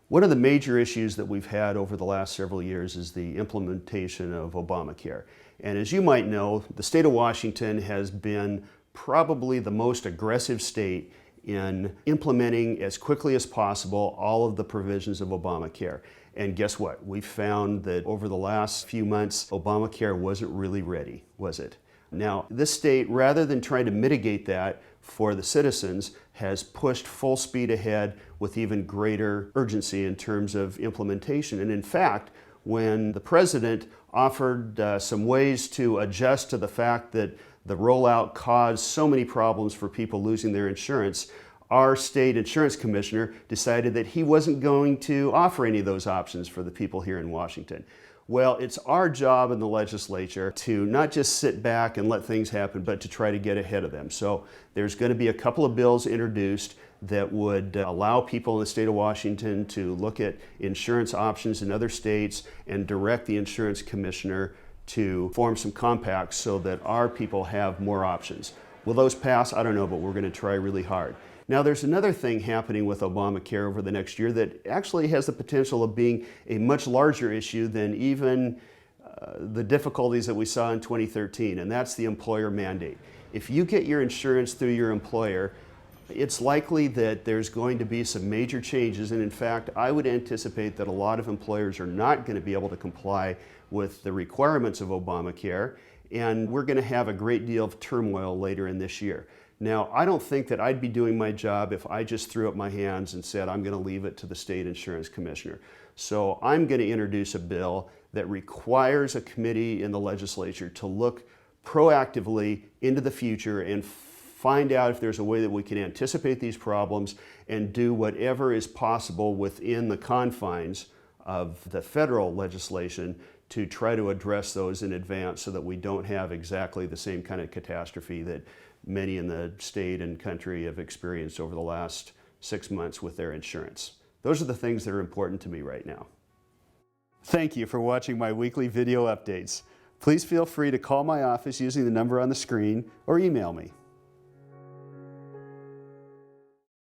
One of the major issues that we've had over the last several years is the implementation of Obamacare. And as you might know, the state of Washington has been probably the most aggressive state in implementing as quickly as possible all of the provisions of Obamacare. And guess what? We found that over the last few months, Obamacare wasn't really ready, was it? Now, this state, rather than trying to mitigate that for the citizens, has pushed full speed ahead with even greater urgency in terms of implementation. And in fact, when the president offered some ways to adjust to the fact that the rollout caused so many problems for people losing their insurance, our state insurance commissioner decided that he wasn't going to offer any of those options for the people here in Washington. Well, it's our job in the legislature to not just sit back and let things happen, but to try to get ahead of them. So there's going to be a couple of bills introduced that would allow people in the state of Washington to look at insurance options in other states and direct the insurance commissioner to form some compacts so that our people have more options. Will those pass? I don't know, but we're going to try really hard. Now, there's another thing happening with Obamacare over the next year that actually has the potential of being a much larger issue than even the difficulties that we saw in 2013, and that's the employer mandate. If you get your insurance through your employer, it's likely that there's going to be some major changes, and in fact, I would anticipate that a lot of employers are not going to be able to comply with the requirements of Obamacare, and we're going to have a great deal of turmoil later in this year. Now, I don't think that I'd be doing my job if I just threw up my hands and said, I'm going to leave it to the state insurance commissioner. So I'm going to introduce a bill that requires a committee in the legislature to look proactively into the future and find out if there's a way that we can anticipate these problems and do whatever is possible within the confines of the federal legislation to try to address those in advance so that we don't have exactly the same kind of catastrophe that many in the state and country have experienced over the last 6 months with their insurance. Those are the things that are important to me right now. Thank you for watching my weekly video updates. Please feel free to call my office using the number on the screen or email me.